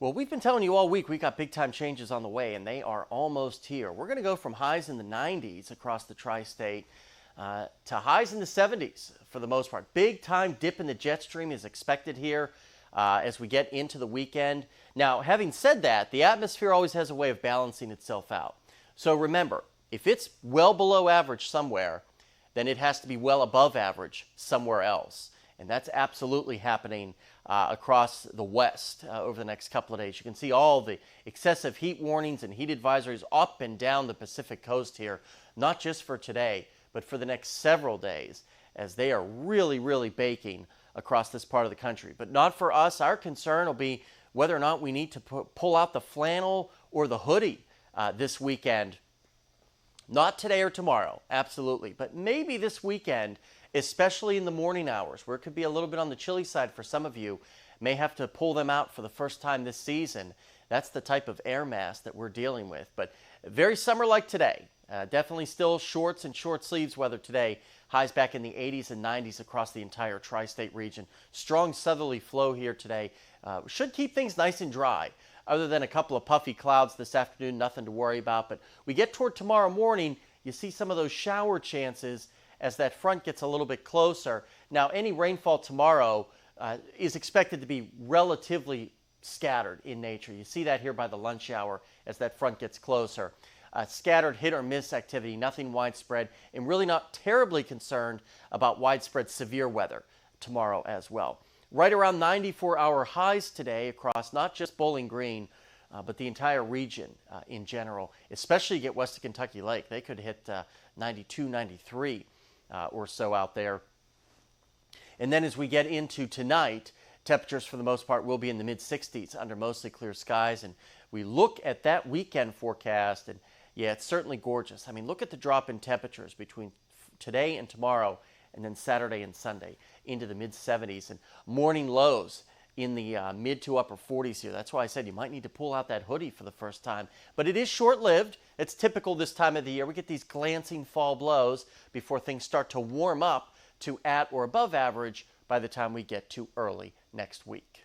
Well, we've been telling you all week we got big time changes on the way, and they are almost here. We're going to go from highs in the 90s across the tri-state to highs in the 70s for the most part. Big time dip in the jet stream is expected here as we get into the weekend. Now, having said that, the atmosphere always has a way of balancing itself out. So remember, if it's well below average somewhere, then it has to be well above average somewhere else. And that's absolutely happening across the west over the next couple of days. You can see all the excessive heat warnings and heat advisories up and down the Pacific coast here, not just for today, but for the next several days, as they are really baking across this part of the country. But not for us. Our concern will be whether or not we need to pull out the flannel or the hoodie this weekend. Not today or tomorrow, absolutely, but maybe this weekend, especially in the morning hours, where it could be a little bit on the chilly side for some of you, may have to pull them out for the first time this season. That's the type of air mass that we're dealing with. But very summer-like today. Definitely still shorts and short sleeves weather today. Highs back in the 80s and 90s across the entire tri-state region. Strong southerly flow here today. Should keep things nice and dry. Other than a couple of puffy clouds this afternoon, nothing to worry about. But we get toward tomorrow morning, you see some of those shower chances as that front gets a little bit closer. Now, any rainfall tomorrow is expected to be relatively scattered in nature. You see that here by the lunch hour as that front gets closer. Scattered hit or miss activity, nothing widespread, and really not terribly concerned about widespread severe weather tomorrow as well. Right around 94-hour highs today across not just Bowling Green, but the entire region in general, especially you get west of Kentucky Lake. They could hit 92, 93 or so out there. And then as we get into tonight, temperatures for the most part will be in the mid-60s under mostly clear skies. And we look at that weekend forecast, and yeah, it's certainly gorgeous. I mean, look at the drop in temperatures between today and tomorrow, and then Saturday and Sunday into the mid-70s, and morning lows in the mid to upper 40s here. That's why I said you might need to pull out that hoodie for the first time. But it is short-lived. It's typical this time of the year. We get these glancing fall blows before things start to warm up to at or above average by the time we get to early next week.